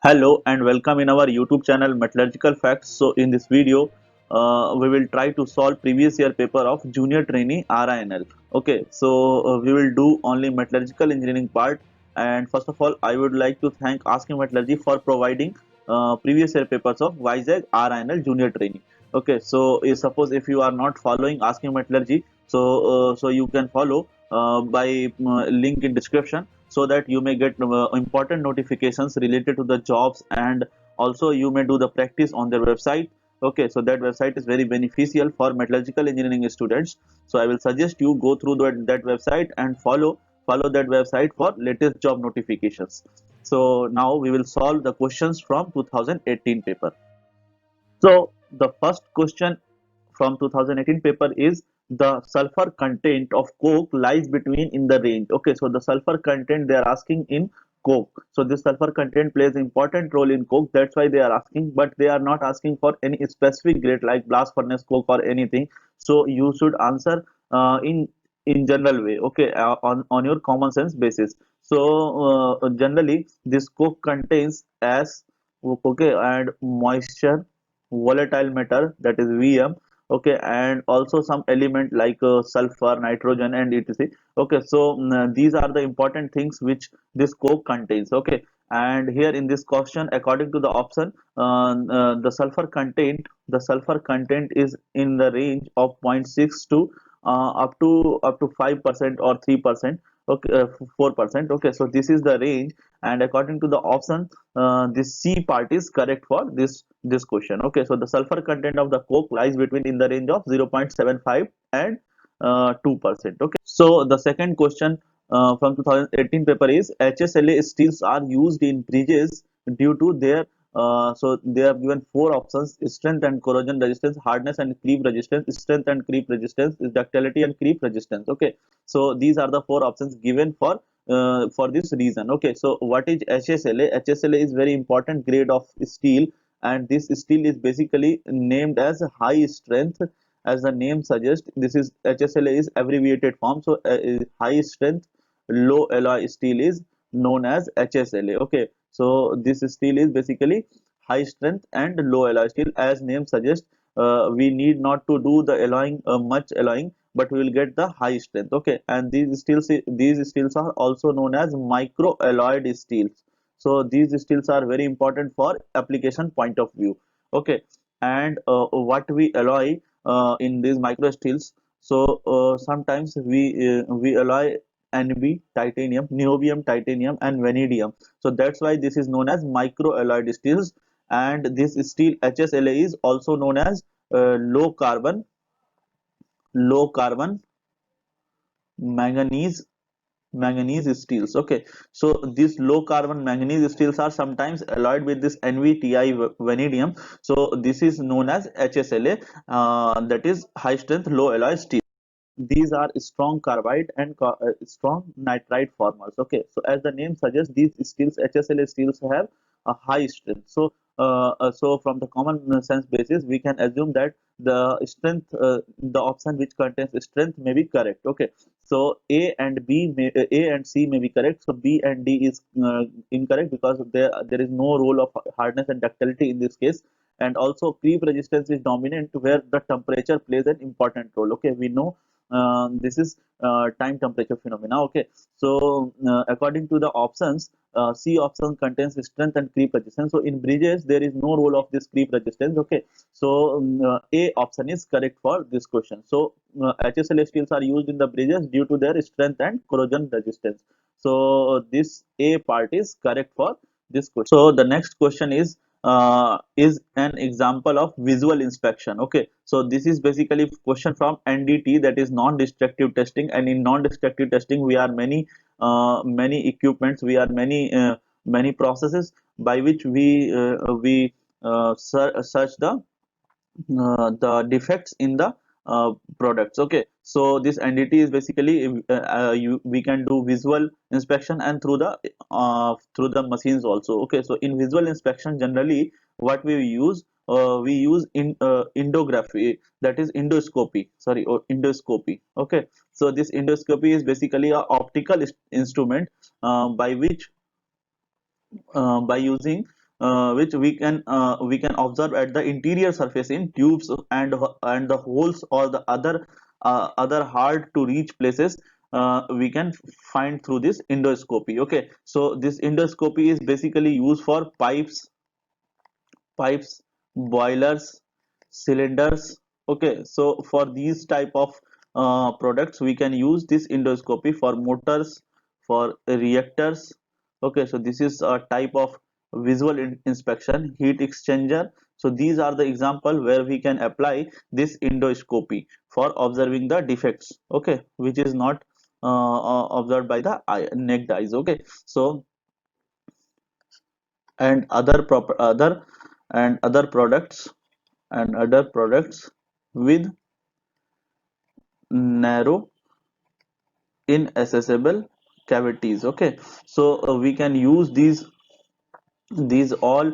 Hello and welcome in our YouTube channel Metallurgical Facts. So in this video, we will try to solve previous year paper of junior trainee RINL. Okay, so we will do only metallurgical engineering part. And first of all, I would like to thank Asking Metallurgy for providing previous year papers of Vizag RINL junior trainee. Okay, so suppose if you are not following Asking Metallurgy, so you can follow by link in description so that you may get important notifications related to the jobs, and also you may do the practice on their website. Okay, so that website is very beneficial for metallurgical engineering students. So I will suggest you go through that website and follow that website for latest job notifications. So now we will solve the questions from 2018 paper. So the first question from 2018 paper is the sulfur content of coke lies between in the range. Okay, so the sulfur content they are asking in coke. So this sulfur content plays important role in coke. That's why they are asking, but they are not asking for any specific grade like blast furnace coke or anything. So you should answer in general way. Okay, on your common sense basis. So generally this coke contains as okay and moisture, volatile matter, that is VM. Okay, and also some element like sulfur, nitrogen, and etc. Okay, so these are the important things which this coke contains. Okay, and here in this question, according to the option, the sulfur content is in the range of 0.6 to up to 5% or 3%. Okay, 4%. Okay, so this is the range, and according to the option, this C part is correct for this question. Okay, so the sulfur content of the coke lies between in the range of 0.75 and 2%. Okay, so the second question from 2018 paper is HSLA steels are used in bridges due to their so they have given four options: strength and corrosion resistance, hardness and creep resistance, strength and creep resistance, ductility and creep resistance. Okay, so these are the four options given for this reason. Okay, so what is HSLA? HSLA is very important grade of steel, and this steel is basically named as high strength. As the name suggests, this is HSLA is abbreviated form. So high strength low alloy steel is known as HSLA. Okay, so this steel is basically high strength and low alloy steel. As name suggests, we need not to do the alloying, much alloying, but we will get the high strength. Okay, and these steels are also known as micro alloyed steels. So these steels are very important for application point of view. Okay, and what we alloy in these micro steels, so sometimes we alloy NB, titanium, niobium, titanium, and vanadium. So that's why this is known as micro alloyed steels. And this steel HSLA is also known as low carbon manganese steels. Okay, so these low carbon manganese steels are sometimes alloyed with this NVTI vanadium. So this is known as HSLA, that is high strength low alloy steel. These are strong carbide and strong nitride formers. Okay, so as the name suggests, these steels, HSLA steels, have a high strength. So so from the common sense basis, we can assume that the strength, the option which contains strength may be correct. Okay, so A and C may be correct. So B and D is incorrect, because there is no role of hardness and ductility in this case. And also creep resistance is dominant, where the temperature plays an important role. Okay, we know this is time temperature phenomena. Okay, so according to the options, C option contains strength and creep resistance. So in bridges there is no role of this creep resistance. Okay, so A option is correct for this question. So HSLA steels are used in the bridges due to their strength and corrosion resistance. So this A part is correct for this question. So the next question is an example of visual inspection. Okay, so this is basically question from NDT, that is non-destructive testing. And in non-destructive testing we are many equipments, we are many processes by which we search the defects in the products. Okay, so this NDT is basically we can do visual inspection and through the machines also. Okay, so in visual inspection generally what we use in endography, that is endoscopy, sorry, or endoscopy. Okay, so this endoscopy is basically a optical instrument by which by using we can observe at the interior surface in tubes and the holes or the other hard to reach places, we can find through this endoscopy. Okay, so this endoscopy is basically used for pipes, boilers, cylinders. Okay, so for these type of products, we can use this endoscopy for motors, for reactors. Okay, so this is a type of visual inspection, heat exchanger. So these are the example where we can apply this endoscopy for observing the defects. Okay, which is not observed by the naked eyes. Okay, so and other proper other products and other products with narrow inaccessible cavities. Okay, so we can use these all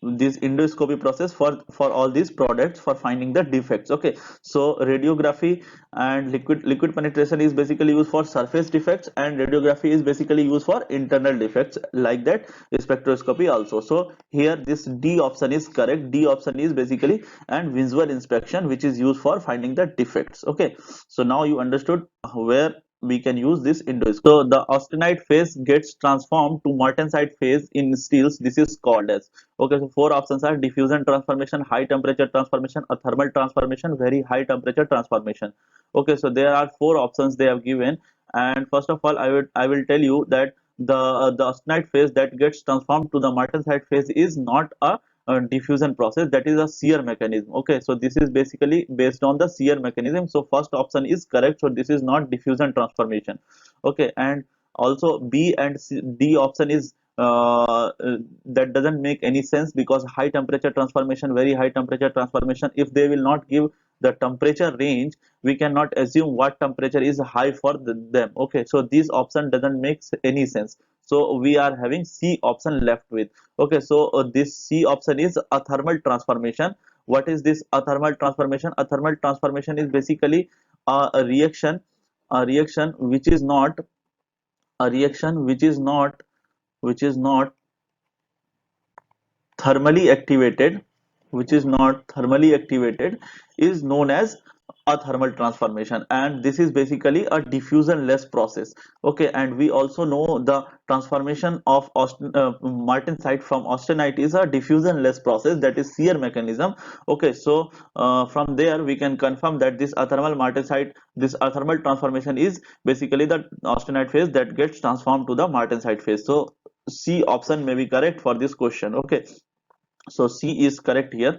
this endoscopy process for all these products for finding the defects. Okay, so radiography and liquid penetration is basically used for surface defects, and radiography is basically used for internal defects, like that spectroscopy also. So here this D option is correct. D option is basically and visual inspection, which is used for finding the defects. Okay, so now you understood where we can use this endoscopy. So the austenite phase gets transformed to martensite phase in steels. This is called as. Okay, so four options are diffusion transformation, high temperature transformation, a thermal transformation, very high temperature transformation. Okay, so there are four options they have given, and first of all, I will tell you that the austenite phase that gets transformed to the martensite phase is not a diffusion process, that is a shear mechanism. Okay, so this is basically based on the shear mechanism. So first option is correct, so this is not diffusion transformation. Okay, and also B and D option is that doesn't make any sense, because high temperature transformation, very high temperature transformation, if they will not give the temperature range, we cannot assume what temperature is high for them. Okay, so this option doesn't make any sense, so we are having C option left with. Okay, so this C option is a thermal transformation. What is this a thermal transformation? A thermal transformation is basically a reaction which is not a reaction which is not thermally activated, which is not thermally activated, is known as a thermal transformation, and this is basically a diffusion less process. Okay, and we also know the transformation of martensite from austenite is a diffusion less process, that is shear mechanism. Okay, so from there we can confirm that this athermal martensite, this athermal transformation is basically the austenite phase that gets transformed to the martensite phase. So C option may be correct for this question. Okay, so C is correct here.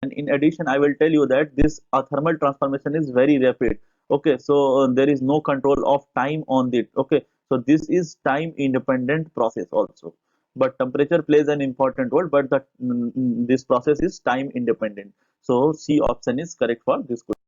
And in addition, I will tell you that this thermal transformation is very rapid. Okay, so there is no control of time on it. Okay, so this is time independent process also, but temperature plays an important role, but this process is time independent. So C option is correct for this question.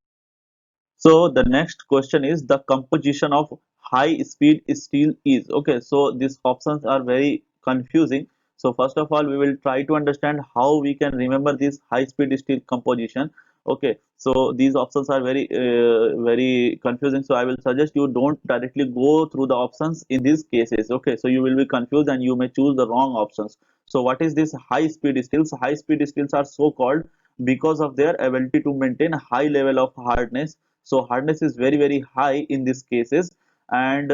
So the next question is the composition of high speed steel is. Okay, so these options are very confusing. So first of all, we will try to understand how we can remember this high speed steel composition. Okay, so these options are very confusing. So I will suggest you don't directly go through the options in these cases. Okay, so you will be confused and you may choose the wrong options. So what is this high speed steels? High speed steels are so called because of their ability to maintain a high level of hardness. So hardness is very high in these cases, and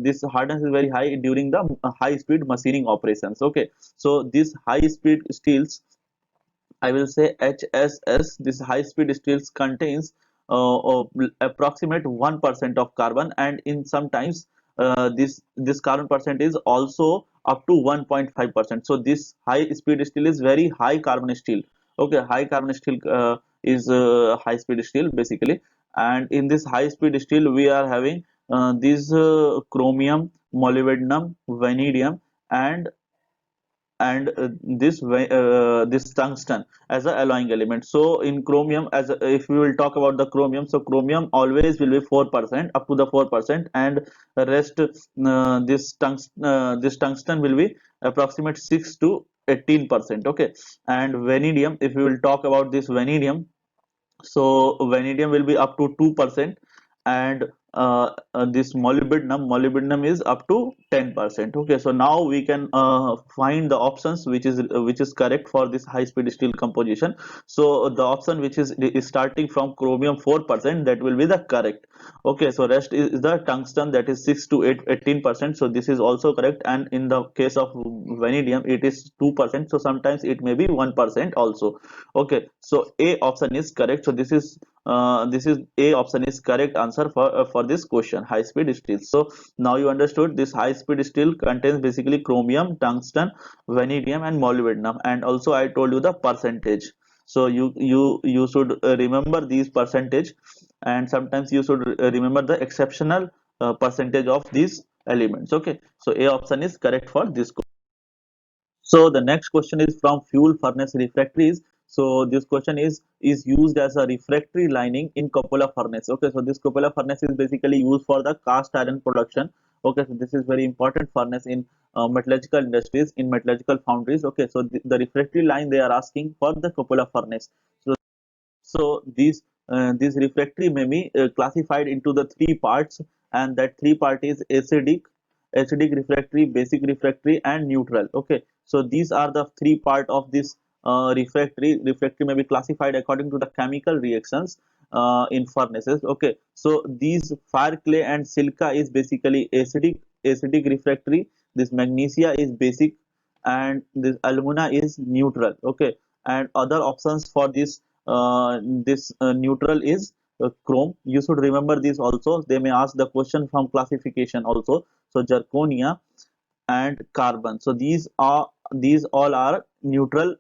this hardness is very high during the high speed machining operations. Okay, so this high speed steels, I will say HSS, this high speed steels contains approximate 1% of carbon, and in sometimes this carbon percent is also up to 1.5%. So this high speed steel is very high carbon steel. Okay, high carbon steel is high speed steel basically, and in this high speed steel we are having these chromium, molybdenum, vanadium, and this tungsten as a alloying element. So in chromium, if we will talk about the chromium, so chromium always will be 4%, up to the 4%, and the rest this tungsten will be approximate 6 to 18%. Okay, and vanadium, if we will talk about this vanadium, so vanadium will be up to 2%, and this molybdenum is up to 10%. Okay, so now we can find the options which is correct for this high speed steel composition. So the option which is starting from chromium 4%, that will be the correct. Okay, so rest is the tungsten, that is 6 to 18%. So this is also correct, and in the case of vanadium it is 2%, so sometimes it may be 1% also. Okay, so A option is correct. So this is A option is correct answer for this question, high speed steel. So now you understood this high speed steel contains basically chromium, tungsten, vanadium and molybdenum, and also I told you the percentage. So you should remember these percentage, and sometimes you should remember the exceptional percentage of these elements. Okay, so A option is correct for this question. So the next question is from fuel furnace refractories. So this question is used as a refractory lining in cupola furnace. Okay, so this cupola furnace is basically used for the cast iron production. Okay, so this is very important furnace in metallurgical industries, in metallurgical foundries. Okay, so the refractory line they are asking for the cupola furnace. So these refractory may be classified into the three parts, and that three part is acidic refractory, basic refractory and neutral. Okay, so these are the three part of this refractory may be classified according to the chemical reactions in furnaces. Okay, so these fire clay and silica is basically acidic refractory, this magnesia is basic, and this alumina is neutral. Okay, and other options for this neutral is chrome. You should remember this also, they may ask the question from classification also. So zirconia and carbon, so these all are neutral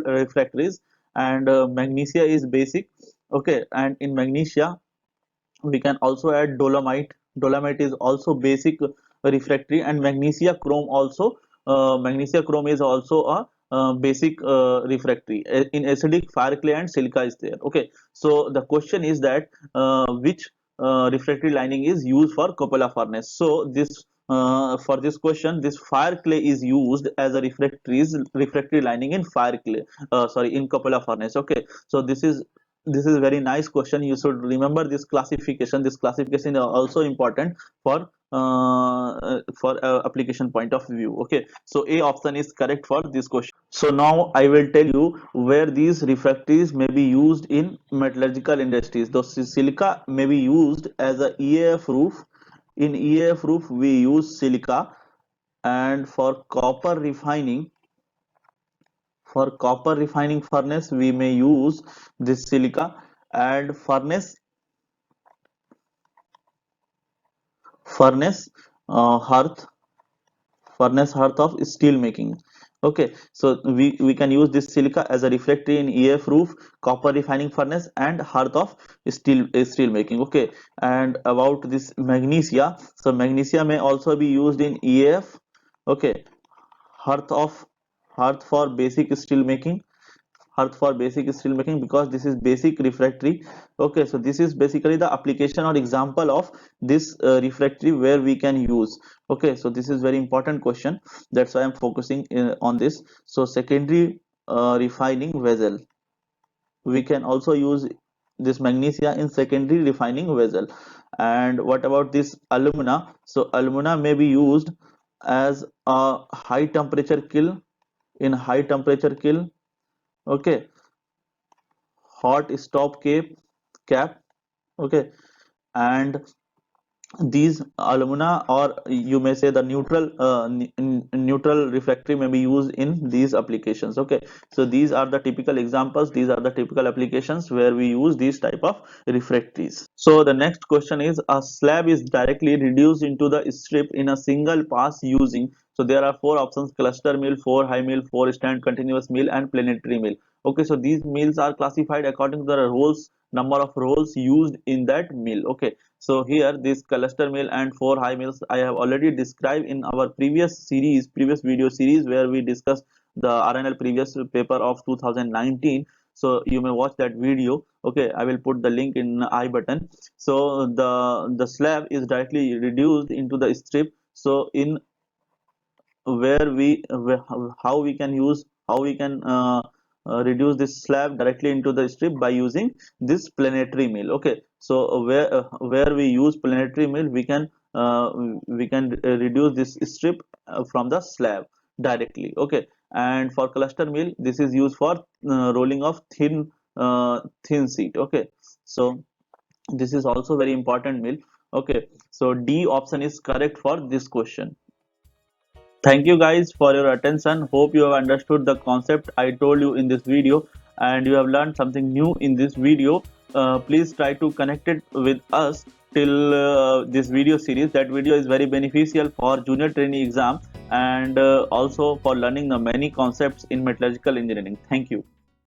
refractories, and magnesia is basic. Okay, and in magnesia we can also add dolomite is also basic refractory, and magnesia chrome is also a basic refractory. In acidic fire clay and silica is there. Okay, so the question is that which refractory lining is used for cupola furnace. So this for this question, this fire clay is used as a refractory lining in fire clay, sorry, in cupola furnace. Okay, so this is very nice question. You should remember this classification. This classification is also important for application point of view. Okay, so A option is correct for this question. So now I will tell you where these refractories may be used in metallurgical industries. The silica may be used as a EAF roof. In EAF roof we use silica, and for copper refining furnace we may use this silica, and furnace hearth furnace hearth of steel making. Okay, so we can use this silica as a refractory in EF roof, copper refining furnace and hearth of steel making. Okay, and about this magnesia, so magnesia may also be used in EF. Okay, hearth of hearth for basic steel making, earth for basic steel making, because this is basic refractory. Okay, so this is basically the application or example of this refractory where we can use. Okay, so this is very important question, that's why I'm focusing on this. So secondary refining vessel, we can also use this magnesia in secondary refining vessel. And what about this alumina? So alumina may be used as a high temperature kiln, in high temperature kiln. Okay, hot stop cap. Okay, and these alumina, or you may say the neutral refractory, may be used in these applications. Okay, so these are the typical examples, these are the typical applications where we use these type of refractories. So the next question is, a slab is directly reduced into the strip in a single pass using, so there are four options: cluster mill, four high mill, four stand continuous mill and planetary mill. Okay, so these mills are classified according to the number of rolls used in that mill. Okay, so here this cluster mill and four high mills I have already described in our previous video series, where we discussed the RNL previous paper of 2019. So you may watch that video. Okay, I will put the link in I button. So the slab is directly reduced into the strip. So in how we can reduce this slab directly into the strip by using this planetary mill. Okay, So where we use planetary mill, uh, we can reduce this strip from the slab directly. Okay, and for cluster mill, this is used for rolling of thin sheet. Okay, so this is also very important mill. Okay, so D option is correct for this question. Thank you guys for your attention. Hope you have understood the concept I told you in this video and you have learned something new in this video. Please try to connect it with us till this video series. That video is very beneficial for junior trainee exam and also for learning the many concepts in metallurgical engineering. Thank you.